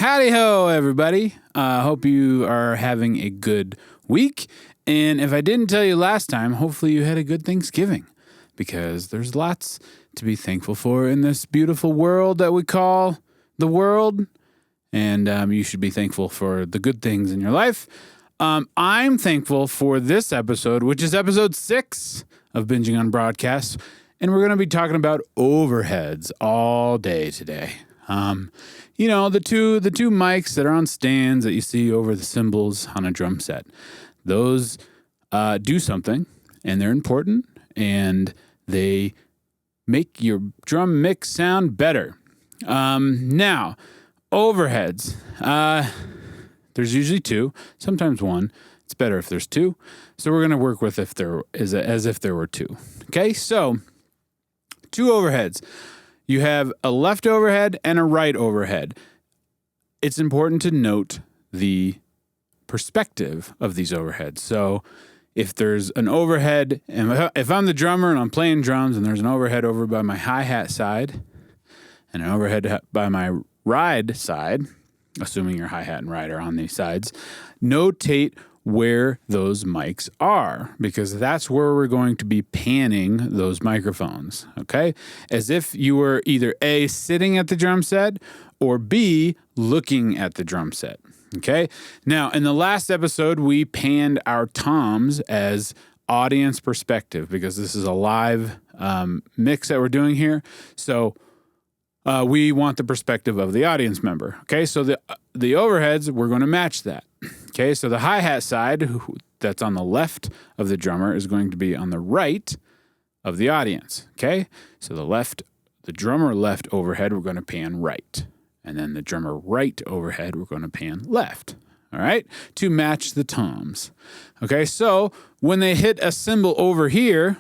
Howdy ho, everybody. Hope you are having a good week. And if I didn't tell you last time, hopefully you had a good Thanksgiving, because there's lots to be thankful for in this beautiful world that we call the world. And you should be thankful for the good things in your life. I'm thankful for this episode, which is episode 6 of Binging on Broadcasts. And we're going to be talking about overheads all day today. You know, the two mics that are on stands that you see over the cymbals on a drum set. Those do something, and they're important, and they make your drum mix sound better. Now, overheads. There's usually 2, sometimes 1. It's better if there's 2. So we're going to work with as if there were 2. Okay, so 2 overheads. You have a left overhead and a right overhead. It's important to note the perspective of these overheads. So if there's an overhead, and if I'm the drummer and I'm playing drums and there's an overhead over by my hi-hat side and an overhead by my ride side, assuming your hi-hat and ride are on these sides, notate where those mics are, because that's where we're going to be panning those microphones, okay? As if you were either A, sitting at the drum set, or B, looking at the drum set, okay? Now, in the last episode, we panned our toms as audience perspective, because this is a live mix that we're doing here. So we want the perspective of the audience member, okay? So the overheads, we're going to match that. Okay, so the hi-hat side, that's on the left of the drummer, is going to be on the right of the audience. Okay, so the drummer left overhead, we're going to pan right. And then the drummer right overhead, we're going to pan left. All right, to match the toms. Okay, so when they hit a cymbal over here,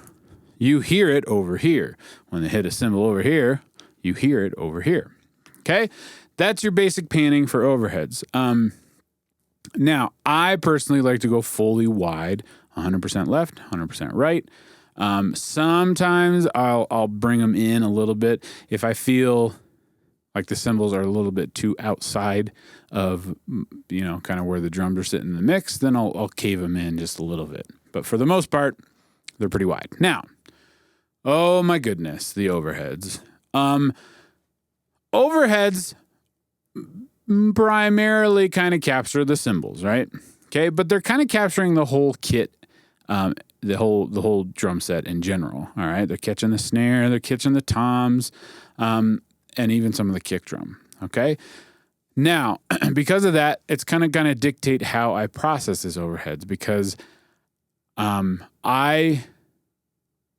you hear it over here. When they hit a cymbal over here, you hear it over here. Okay, that's your basic panning for overheads. Now, I personally like to go fully wide, 100% left, 100% right. Sometimes I'll bring them in a little bit if I feel like the cymbals are a little bit too outside of, kind of where the drums are sitting in the mix. Then I'll cave them in just a little bit. But for the most part, they're pretty wide. Now, oh my goodness, the overheads. Overheads primarily kind of capture the cymbals, right? Okay, but they're kind of capturing the whole kit, the whole drum set in general. All right, they're catching the snare, they're catching the toms, and even some of the kick drum. Okay, now because of that, it's kind of going to dictate how I process these overheads, because I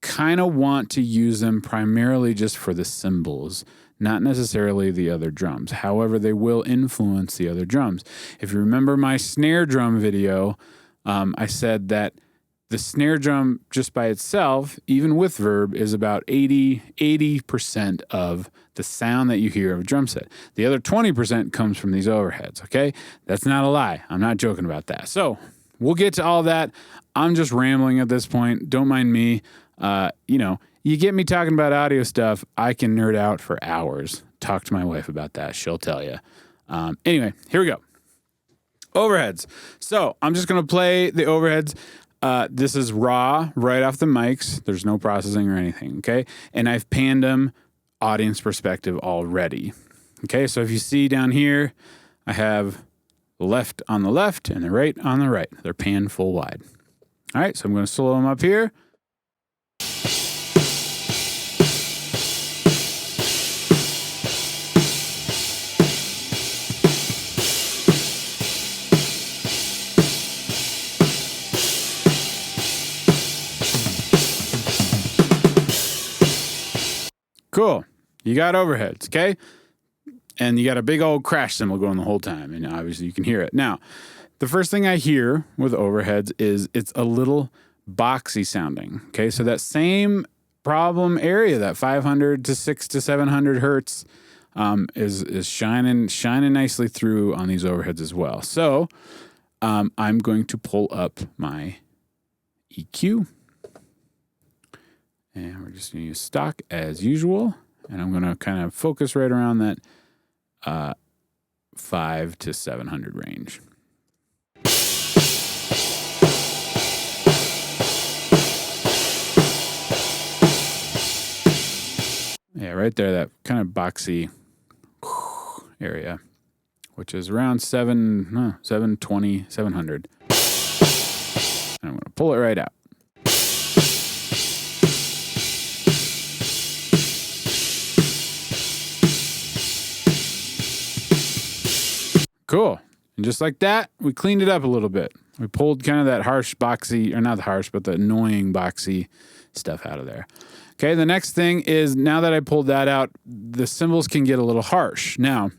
kind of want to use them primarily just for the cymbals, not necessarily the other drums. However, they will influence the other drums. If you remember my snare drum video, I said that the snare drum just by itself, even with verb, is about 80% of the sound that you hear of a drum set. The other 20% comes from these overheads, okay? That's not a lie. I'm not joking about that. So we'll get to all that. I'm just rambling at this point. Don't mind me. You get me talking about audio stuff, I can nerd out for hours. Talk to my wife about that. She'll tell you. Anyway, here we go. Overheads. So I'm just going to play the overheads. This is raw, right off the mics. There's no processing or anything, okay? And I've panned them audience perspective already. Okay, so if you see down here, I have the left on the left and the right on the right. They're panned full wide. All right, so I'm going to slow them up here. Cool. You got overheads, okay? And you got a big old crash cymbal going the whole time, and obviously you can hear it. Now, the first thing I hear with overheads is it's a little boxy sounding, okay? So that same problem area, that 500 to 600 to 700 hertz, is shining nicely through on these overheads as well. So I'm going to pull up my EQ. And we're just going to use stock as usual. And I'm going to kind of focus right around that 500 to 700 range. Yeah, right there, that kind of boxy area, which is around 720, 700. And I'm going to pull it right out. Cool. And just like that, we cleaned it up a little bit. We pulled kind of that harsh boxy, or not the harsh, but the annoying boxy stuff out of there. Okay, the next thing is, now that I pulled that out, the cymbals can get a little harsh. Now,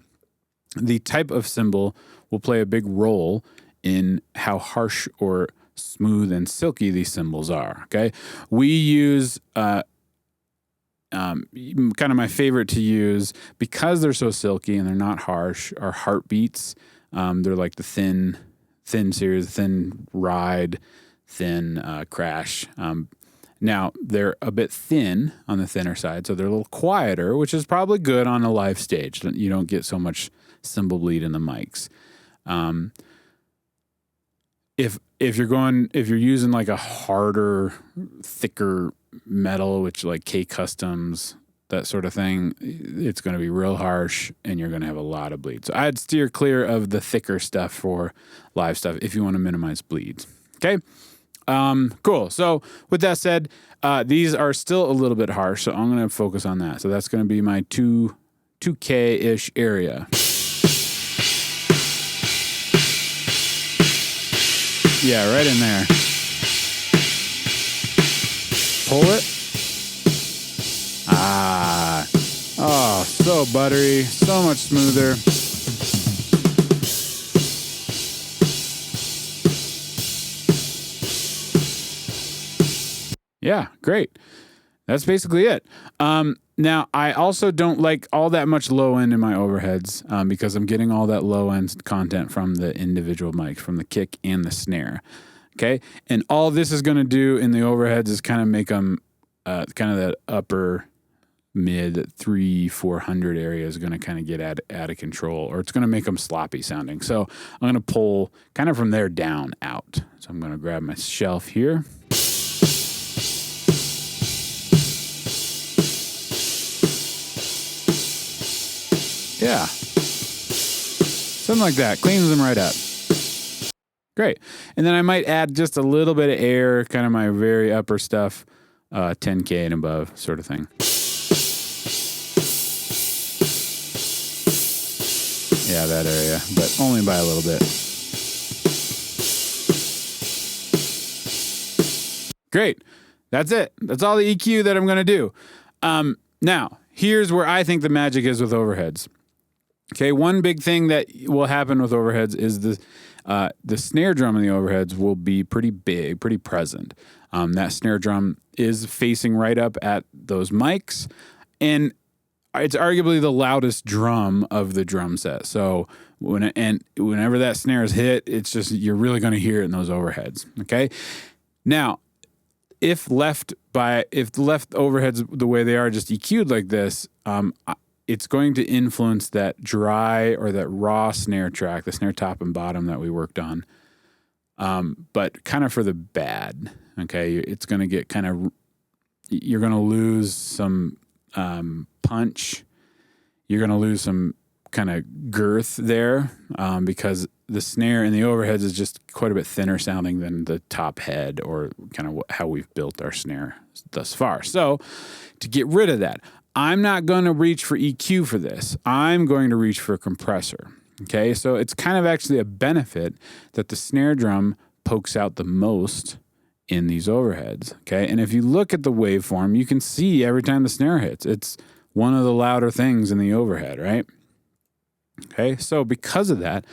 the type of cymbal will play a big role in how harsh or smooth and silky these cymbals are, okay? We use kind of my favorite to use, because they're so silky and they're not harsh, are Heartbeats. They're like the thin series, thin ride, thin crash. Now, they're a bit thin on the thinner side, so they're a little quieter, which is probably good on a live stage. You don't get so much cymbal bleed in the mics. If you're using like a harder, thicker metal, which like K Customs, that sort of thing, it's going to be real harsh and you're going to have a lot of bleed. So I'd steer clear of the thicker stuff for live stuff if you want to minimize bleeds. Okay. Cool. So with that said, these are still a little bit harsh, so I'm going to focus on that. So that's going to be my 2K-ish area. Yeah, right in there. Pull it. Oh, so buttery, so much smoother. Yeah, great. That's basically it. Now, I also don't like all that much low end in my overheads because I'm getting all that low end content from the individual mics, from the kick and the snare. Okay. And all this is going to do in the overheads is kind of make them kind of that upper mid 300-400 area is going to kind of get out of control, or it's going to make them sloppy sounding. So I'm going to pull kind of from there down out. So I'm going to grab my shelf here. Yeah. Something like that. Cleans them right up. Great. And then I might add just a little bit of air, kind of my very upper stuff, 10K and above sort of thing. Yeah, that area, but only by a little bit. Great. That's it. That's all the EQ that I'm going to do. Now, here's where I think the magic is with overheads. Okay, one big thing that will happen with overheads is the snare drum in the overheads will be pretty big, pretty present. That snare drum is facing right up at those mics, and it's arguably the loudest drum of the drum set. So whenever that snare is hit, it's just, you're really going to hear it in those overheads. Okay, now if left overheads the way they are, just EQ'd like this, it's going to influence that dry or that raw snare track, the snare top and bottom that we worked on, but kind of for the bad. Okay, it's going to get kind of, you're going to lose some punch. You're going to lose some kind of girth there because the snare in the overheads is just quite a bit thinner sounding than the top head, or kind of how we've built our snare thus far. So to get rid of that, I'm not going to reach for EQ for this. I'm going to reach for a compressor. Okay, so it's kind of actually a benefit that the snare drum pokes out the most in these overheads. Okay, and if you look at the waveform, you can see every time the snare hits, it's one of the louder things in the overhead, right? Okay, so because of that,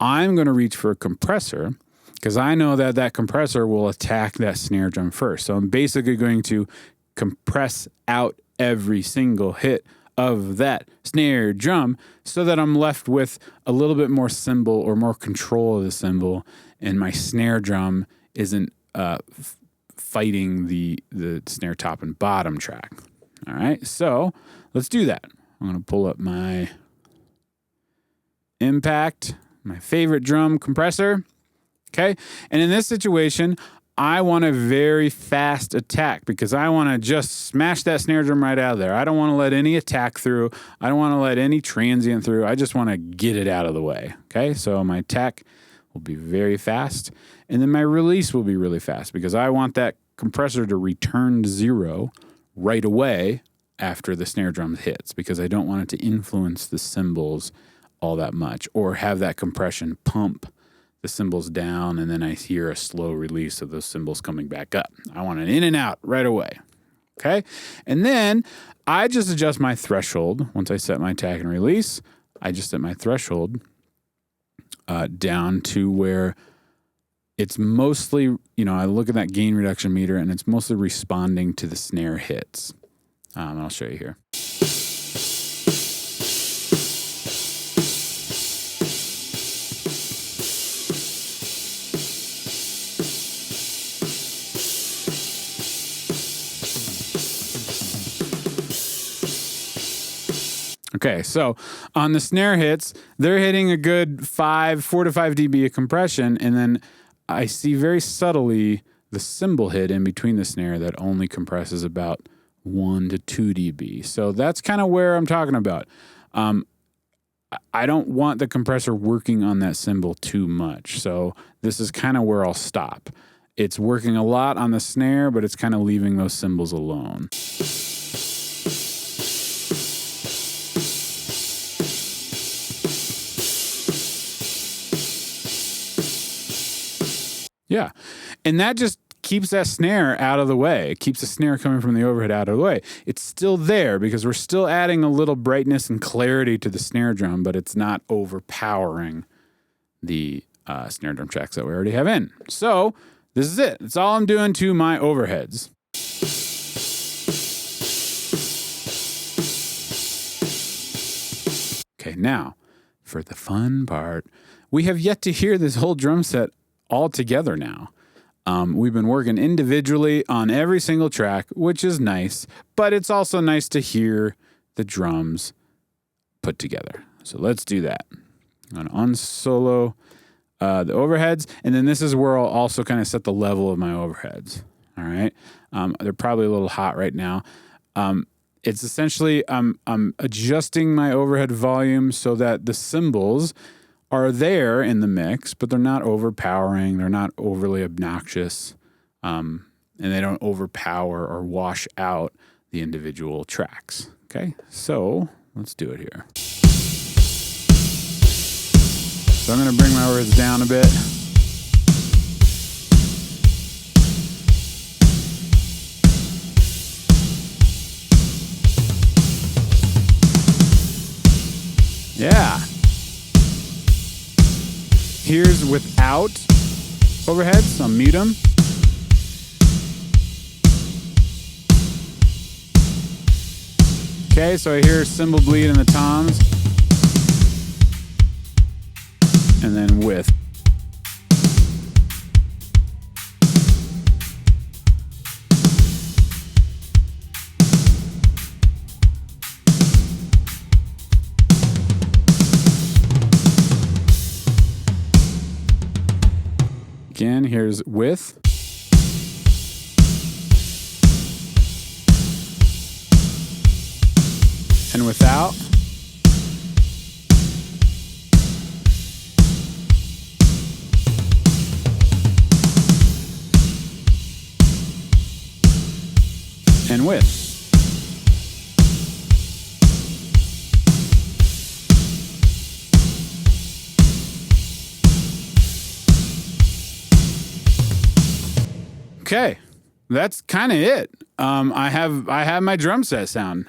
I'm going to reach for a compressor because I know that that compressor will attack that snare drum first. So I'm basically going to compress out every single hit of that snare drum so that I'm left with a little bit more cymbal or more control of the cymbal, and my snare drum isn't fighting the snare top and bottom track. All right, so let's do that. I'm going to pull up my impact, my favorite drum compressor. Okay. And in this situation, I want a very fast attack because I want to just smash that snare drum right out of there. I don't want to let any attack through. I don't want to let any transient through. I just want to get it out of the way. Okay. So my attack will be very fast. And then my release will be really fast because I want that compressor to return to 0 right away after the snare drum hits because I don't want it to influence the cymbals all that much or have that compression pump the cymbals down and then I hear a slow release of those cymbals coming back up. I want it in and out right away. Okay? And then I just adjust my threshold. Once I set my attack and release, I just set my threshold down to where it's mostly, I look at that gain reduction meter and it's mostly responding to the snare hits. I'll show you here. Okay, so on the snare hits, they're hitting a good 4 to 5 dB of compression, and then I see very subtly the cymbal hit in between the snare that only compresses about 1 to 2 dB. So that's kind of where I'm talking about. I don't want the compressor working on that cymbal too much, so this is kind of where I'll stop. It's working a lot on the snare, but it's kind of leaving those cymbals alone. Yeah. And that just keeps that snare out of the way. It keeps the snare coming from the overhead out of the way. It's still there because we're still adding a little brightness and clarity to the snare drum, but it's not overpowering the snare drum tracks that we already have in. So this is it. That's all I'm doing to my overheads. Okay, now for the fun part. We have yet to hear this whole drum set all together now. We've been working individually on every single track, which is nice, but it's also nice to hear the drums put together. So let's do that. I'm going to unsolo the overheads, and then this is where I'll also kind of set the level of my overheads. All right. They're probably a little hot right now. It's essentially I'm adjusting my overhead volume so that the cymbals are there in the mix, but they're not overpowering. They're not overly obnoxious, and they don't overpower or wash out the individual tracks. Okay, so let's do it here. So I'm going to bring my overheads down a bit. Yeah. Here's without overheads. I'll mute them. Okay, so I hear cymbal bleed in the toms. And then with. Again, here's with. And without. And with. Okay, that's kind of it. I have my drum set sound.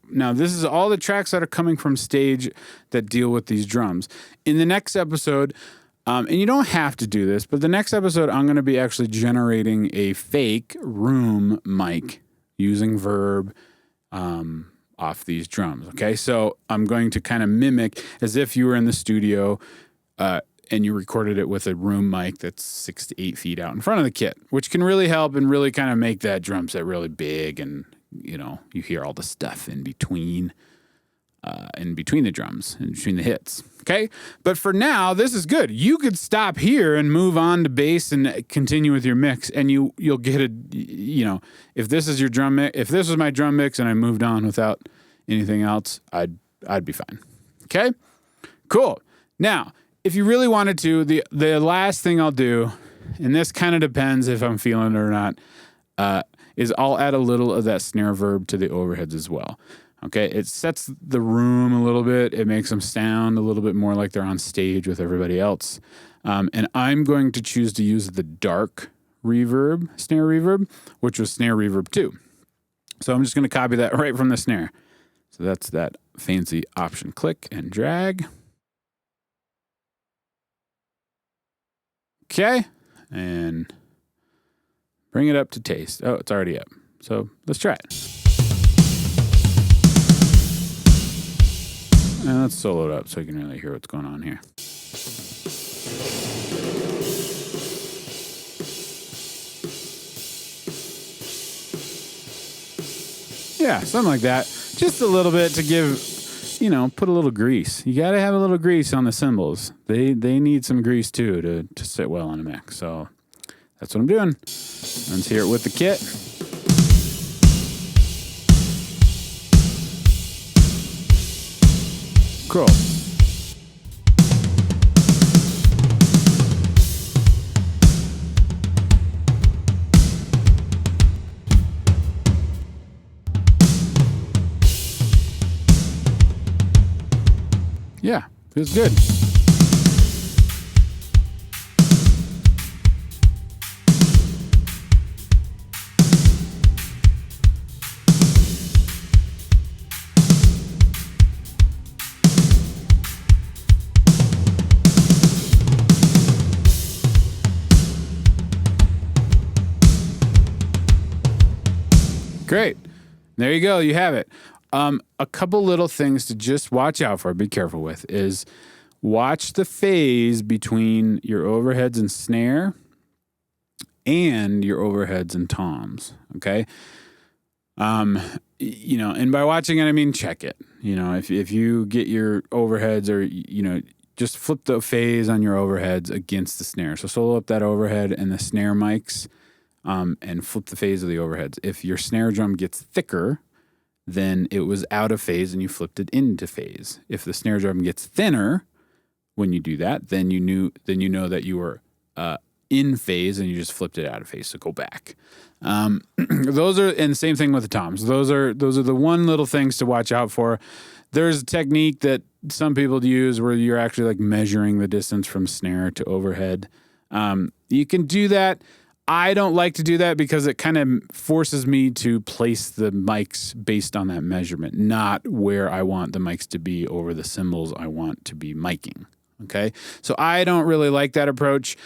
Now this is all the tracks that are coming from stage that deal with these drums. In the next episode, and you don't have to do this, but the next episode I'm going to be actually generating a fake room mic using Verb off these drums. Okay, so I'm going to kind of mimic as if you were in the studio and you recorded it with a room mic that's 6 to 8 feet out in front of the kit, which can really help and really kind of make that drum set really big, and you hear all the stuff in between. in between the drums, in between the hits. Okay? But for now, this is good. You could stop here and move on to bass and continue with your mix, and you'll get if this is your drum mix, if this was my drum mix and I moved on without anything else, I'd be fine. Okay? Cool. Now, if you really wanted to, the last thing I'll do, and this kind of depends if I'm feeling it or not, is I'll add a little of that snare verb to the overheads as well. Okay, it sets the room a little bit. It makes them sound a little bit more like they're on stage with everybody else. And I'm going to choose to use the dark reverb, snare reverb, which was snare reverb 2. So I'm just going to copy that right from the snare. So that's that fancy option click and drag. Okay, and bring it up to taste. Oh, it's already up. So let's try it. And let's solo it up so you can really hear what's going on here. Yeah, something like that. Just a little bit to give, put a little grease. You got to have a little grease on the cymbals. They need some grease too to sit well on a mix. So that's what I'm doing. Let's hear it with the kit. Cool. Yeah, feels good. Great. There you go. You have it. A couple little things to just watch out for, be careful with, is watch the phase between your overheads and snare and your overheads and toms. Okay. And by watching it, I mean, check it. If you get your overheads or, just flip the phase on your overheads against the snare. So solo up that overhead and the snare mics, and flip the phase of the overheads. If your snare drum gets thicker, then it was out of phase and you flipped it into phase. If the snare drum gets thinner when you do that, then you know that you were in phase and you just flipped it out of phase. So go back. Those are, and same thing with the toms. Those are the one little things to watch out for. There's a technique that some people use where you're actually like measuring the distance from snare to overhead. You can do that. I don't like to do that because it kind of forces me to place the mics based on that measurement, not where I want the mics to be over the cymbals I want to be miking. Okay. So I don't really like that approach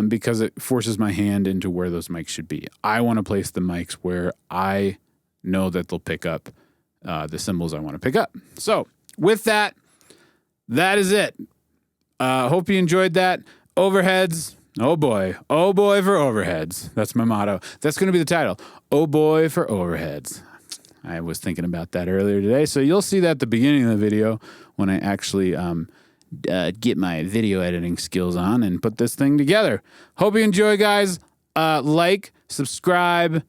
because it forces my hand into where those mics should be. I want to place the mics where I know that they'll pick up the cymbals I want to pick up. So with that, that is it. Hope you enjoyed that. Overheads. Oh boy for overheads. That's my motto. That's going to be the title. Oh boy for overheads. I was thinking about that earlier today. So you'll see that at the beginning of the video when I actually get my video editing skills on and put this thing together. Hope you enjoy, guys. Like, subscribe,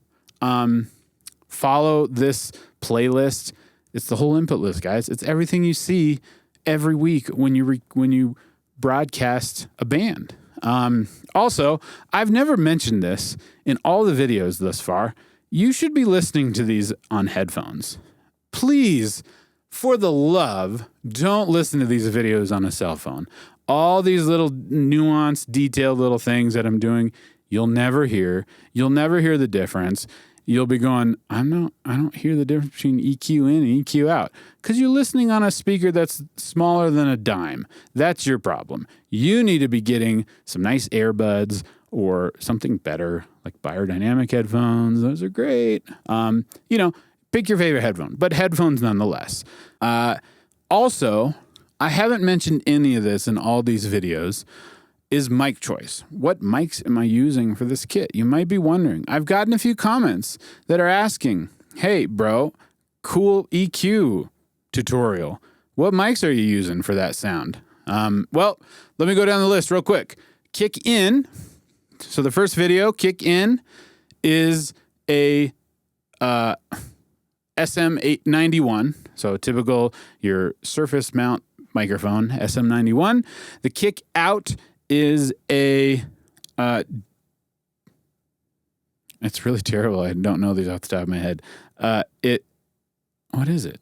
follow this playlist. It's the whole input list, guys. It's everything you see every week when you broadcast a band. Also, I've never mentioned this in all the videos thus far. You should be listening to these on headphones. Please, for the love, don't listen to these videos on a cell phone. All these little nuanced, detailed little things that I'm doing, you'll never hear. You'll never hear the difference. You'll be going, I don't hear the difference between EQ in and EQ out. Because you're listening on a speaker that's smaller than a dime. That's your problem. You need to be getting some nice earbuds or something better, like biodynamic headphones. Those are great. Pick your favorite headphone, but headphones nonetheless. Also, I haven't mentioned any of this in all these videos, is mic choice. What mics am I using for this kit? You might be wondering. I've gotten a few comments that are asking, hey, bro, cool EQ tutorial. What mics are you using for that sound? Well, let me go down the list real quick. Kick in. So the first video, kick in, is a SM891. So typical your surface mount microphone, SM91. The kick out is a it's really terrible. I don't know these off the top of my head. What is it?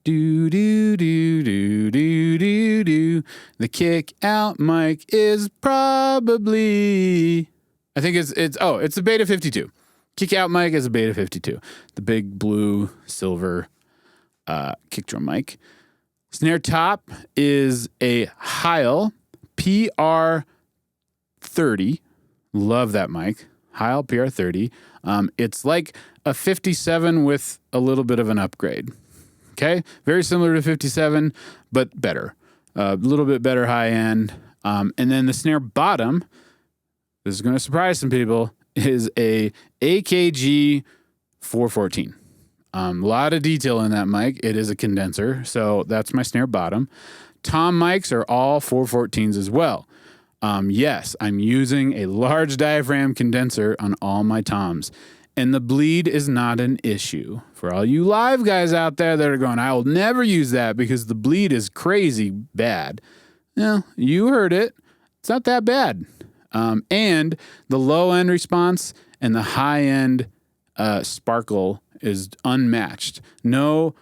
Do do do do do do do. The kick out mic is probably, I think it's a Beta 52. Kick out mic is a Beta 52. The big blue silver kick drum mic. Snare top is a Heil PR30. Love that mic. Heil PR30. It's like a 57 with a little bit of an upgrade. Okay, very similar to 57, but better. A little bit better high end. And then the snare bottom, this is going to surprise some people, is a AKG 414. A lot of detail in that mic. It is a condenser, so that's my snare bottom. Tom mics are all 414s as well. Yes, I'm using a large diaphragm condenser on all my toms. And the bleed is not an issue. For all you live guys out there that are going, I will never use that because the bleed is crazy bad. Well, you heard it. It's not that bad. And the low end response and the high end sparkle is unmatched. No,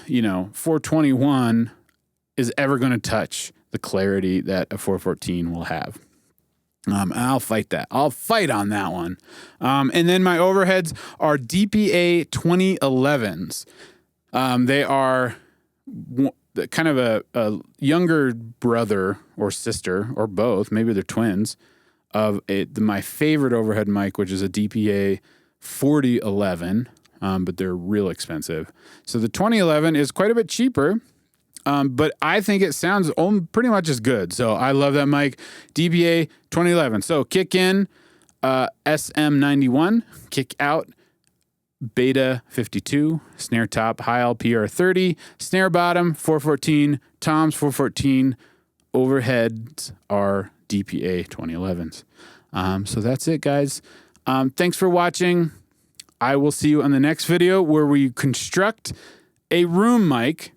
421 is ever going to touch the clarity that a 414 will have. I'll fight that. I'll fight on that one. And then my overheads are DPA 2011s. They are kind of a younger brother or sister or both, maybe they're twins, of my favorite overhead mic, which is a DPA 4011, but they're real expensive. So the 2011 is quite a bit cheaper. But I think it sounds pretty much as good. So I love that mic. DPA 2011. So kick in, SM91. Kick out, Beta 52. Snare top, Heil PR30. Snare bottom, 414. Toms, 414. Overheads are DPA 2011s. So that's it, guys. Thanks for watching. I will see you on the next video where we construct a room mic.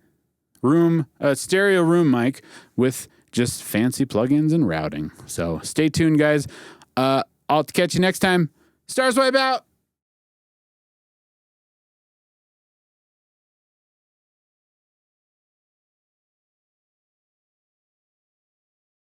Stereo room mic with just fancy plugins and routing. So stay tuned, guys. I'll catch you next time. Stars Wipe out.